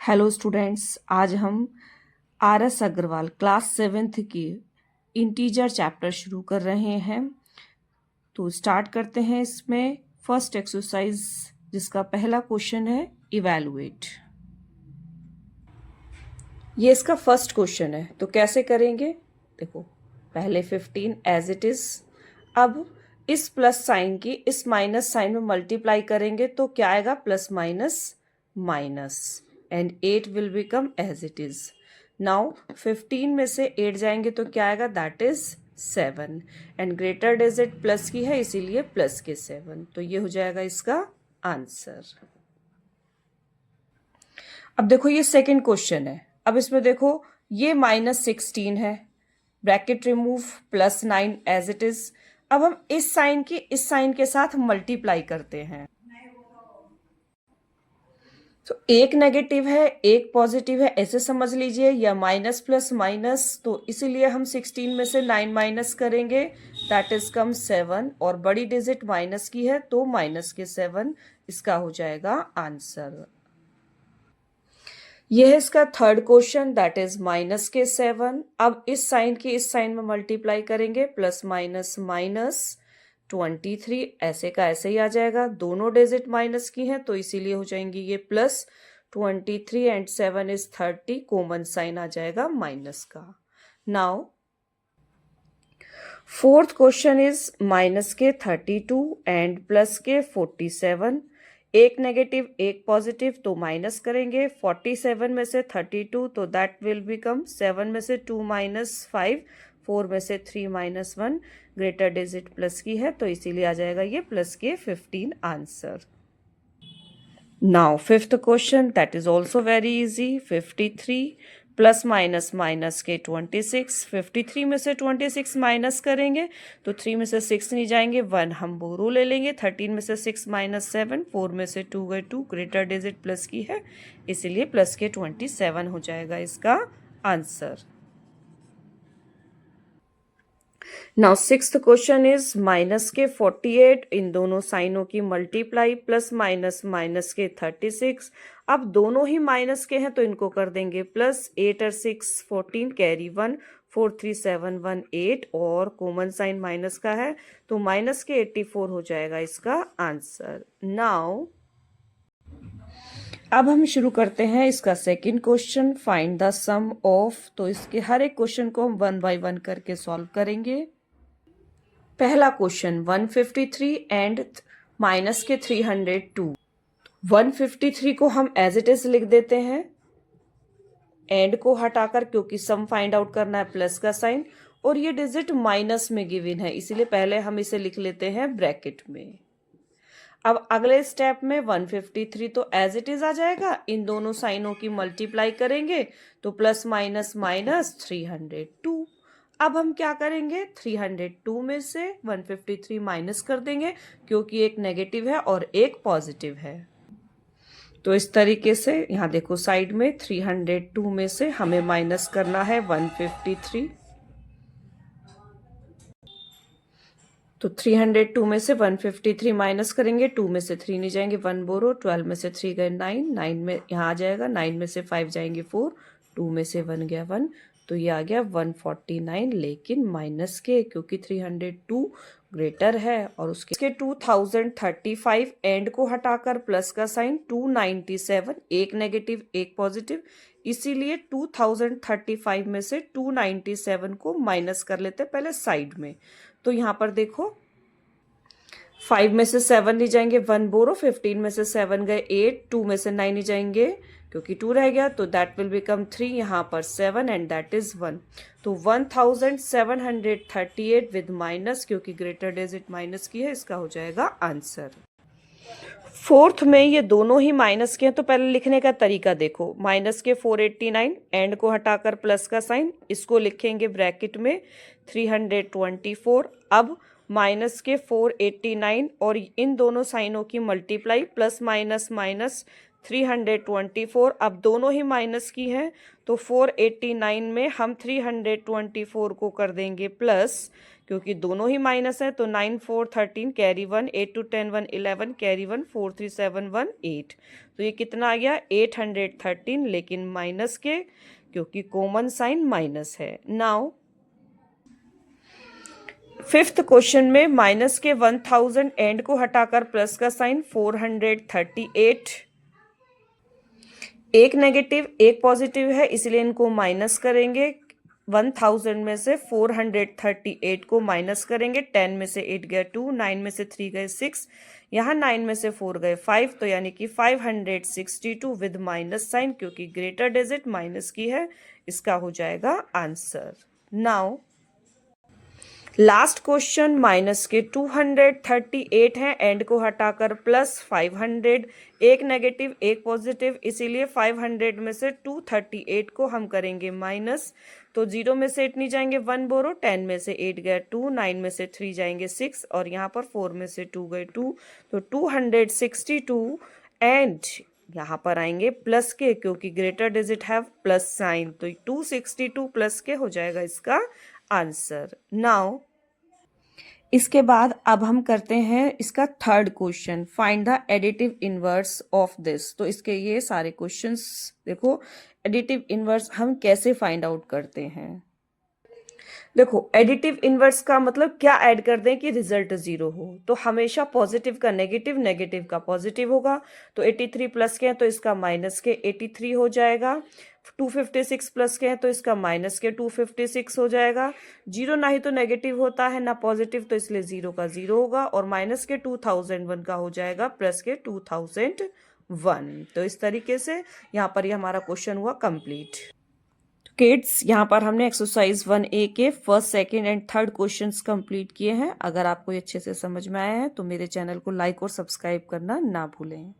Hello students, आज हम RS. Agarwal class 7th की इंटीजर चैप्टर शुरू कर रहे हैं। तो स्टार्ट करते हैं। इसमें फर्स्ट एक्सरसाइज जिसका पहला क्वेश्चन है इवैल्यूएट। ये इसका फर्स्ट क्वेश्चन है। तो कैसे करेंगे, देखो पहले 15 एज इट इज। अब इस प्लस साइन की इस माइनस साइन में मल्टीप्लाई करेंगे तो क्या आएगा, plus minus minus, and 8 will become as it is. Now 15 में से 8 जाएंगे तो क्या आएगा, that is 7, and greater digit plus की है इसीलिए प्लस के 7। तो ये हो जाएगा इसका आंसर। अब देखो ये सेकंड क्वेश्चन है। अब इसमें देखो ये -16 है, bracket remove, +9 as it is. अब हम इस साइन की इस साइन के साथ मल्टीप्लाई करते हैं। तो एक नेगेटिव है एक पॉजिटिव है, ऐसे समझ लीजिए, या माइनस प्लस माइनस। तो इसीलिए हम 16 में से 9 माइनस करेंगे, दैट इज कम 7, और बड़ी डिजिट माइनस की है तो माइनस के 7 इसका हो जाएगा आंसर। यह है इसका third question, that is minus के 7। अब इस साइन की इस साइन में मल्टीप्लाई करेंगे, प्लस माइनस माइनस 23, ऐसे का ऐसे ही आ जाएगा। दोनों डिजिट माइनस की हैं तो इसीलिए हो जाएंगी ये plus 23 and 7 is 30, common sign आ जाएगा माइनस का। Now fourth question is minus के 32 एंड प्लस के 47। एक नेगेटिव एक पॉजिटिव तो माइनस करेंगे। 47 में से 32 तो दैट विल बिकम 7 में से 2 माइनस 5, 4 में से 3 माइनस 1, ग्रेटर डिजिट प्लस की है तो इसीलिए आ जाएगा ये प्लस के 15 answer. Now fifth question, that is also very easy. 53 plus minus minus के 26। 53 में से 26 माइनस करेंगे तो 3 में से 6 नहीं जाएंगे, 1 हम बोरो ले लेंगे। 13 में से 6 माइनस 7, 4 में से 2 गए 2, ग्रेटर डिजिट प्लस की है इसीलिए प्लस के 27 हो जाएगा इसका answer. Now sixth question is minus के 48, इन दोनों साइनों की मल्टीप्लाई, प्लस माइनस माइनस के 36। अब दोनों ही माइनस के हैं तो इनको कर देंगे प्लस। 8 और 6 14, कैरी 1, 4 3 7 1 8, और कॉमन साइन माइनस का है तो माइनस के 84 हो जाएगा इसका आंसर। नाउ अब हम शुरू करते हैं इसका second question, find the sum of. तो इसके हर एक क्वेश्चन को हम 1 बाय 1 करके सॉल्व करेंगे। पहला क्वेश्चन 153 एंड माइनस के 302। 153 को हम एज इट इज लिख देते हैं, एंड को हटाकर, क्योंकि सम फाइंड आउट करना है प्लस का साइन, और ये डिजिट माइनस में गिवन है इसीलिए पहले हम इसे लिख लेते हैं ब्रैकेट में। अब अगले स्टेप में 153 तो एज इट इज आ जाएगा, इन दोनों साइनों की मल्टीप्लाई करेंगे तो प्लस माइनस माइनस 302। अब हम क्या करेंगे, 302 में से 153 माइनस कर देंगे क्योंकि एक नेगेटिव है और एक पॉजिटिव है। तो इस तरीके से यहाँ देखो साइड में 302 में से हमें माइनस करना है 153। तो 302 में से 153 माइनस करेंगे, 2 में से 3 नहीं जाएंगे, 1 बोरो, 12 में से 3 गए 9, 9 में यहाँ आ जाएगा, 9 में से 5 जाएंगे 4, 2 में से 1 गया 1, तो ये आ गया 149, लेकिन माइनस के, क्योंकि 302 ग्रेटर है और उसके 2035, एंड को हटाकर प्लस का साइन 297, एक नेगेटिव एक पॉजिटिव, इसीलिए 2035 में से 297 को माइनस कर लेते पहले साइड में। तो यहाँ पर देखो 5 में से 7 नहीं जाएंगे, 1 बोरो, 15 में से 7 गए 8, 2 में से 9 नहीं जाएंगे क्योंकि 2 रह गया तो दैट विल बिकम 3, यहाँ पर 7 एंड दैट इज 1। तो 1738 विद माइनस, क्योंकि ग्रेटर डिजिट माइनस की है, इसका हो जाएगा आंसर। फोर्थ में ये दोनों ही माइनस के हैं तो पहले लिखने का तरीका देखो, माइनस के 489, एंड को हटाकर प्लस का साइन, इसको लिखेंगे ब्रैकेट में 324। अब माइनस के 489 और इन दोनों साइनों की मल्टीप्लाई, प्लस माइनस माइनस 324, अब दोनों ही माइनस की हैं तो 489 में हम 324 को कर देंगे प्लस, क्योंकि दोनों ही माइनस है तो 9 4 13 कैरी 1, 8 2 10 1 11 कैरी 1, 4 3 7 1 8, तो ये कितना आ गया 813, लेकिन माइनस के, क्योंकि कॉमन साइन माइनस है। नाउ फिफ्थ क्वेश्चन में माइनस के 1000 एंड को हटाकर प्लस का साइन 438, एक नेगेटिव एक पॉजिटिव है इसलिए इनको माइनस करेंगे। 1000 में से 438 को माइनस करेंगे, 10 में से 8 गए 2, 9 में से 3 गए 6, यहाँ 9 में से 4 गए 5, तो यानी कि 562 विद माइनस साइन, क्योंकि ग्रेटर डिजिट माइनस की है, इसका हो जाएगा answer. Now last question, minus के 238 हैं, एंड को हटाकर प्लस 500, एक नेगेटिव एक पॉजिटिव, इसीलिए 500 में से 238 को हम करेंगे माइनस, तो 0 में से 8 नहीं जाएंगे 1 बोरो, 10 में से 8 गए 2, 9 में से 3 जाएंगे 6, और यहाँ पर 4 में से 2 गए 2, तो 262 एंड यहाँ पर आएंगे प्लस के, क्योंकि greater digit have plus sign, तो 262 प्लस के हो जाएगा इसका आंसर। नाउ इसके बाद अब हम करते हैं इसका third question, find the additive inverse of this. तो इसके ये सारे क्वेश्चंस देखो, एडिटिव इनवर्स हम कैसे फाइंड आउट करते हैं। देखो एडिटिव इनवर्स का मतलब क्या ऐड कर दें कि रिजल्ट 0 हो, तो हमेशा पॉजिटिव का नेगेटिव, नेगेटिव का पॉजिटिव होगा, तो 83 प्लस के हैं तो इसका माइनस के 83 हो जाएगा, 256 प्लस के हैं तो इसका माइनस के 256 हो जाएगा, 0 ना ही तो नेगेटिव होता है ना पॉजिटिव, तो इसलिए 0 का 0 होगा, और माइनस के 2001 का हो जाएगा प्लस के 2001। तो इस तरीके से यहाँ पर ये हमारा क्वेश्चन हुआ कंप्लीट। किड्स, यहाँ पर हमने एक्सरसाइज 1A के first second and third questions complete किए हैं। अगर आपको ये अच्छे से समझ में आया है तो मेरे चैनल को लाइक और सब्सक्राइब करना ना भूलें।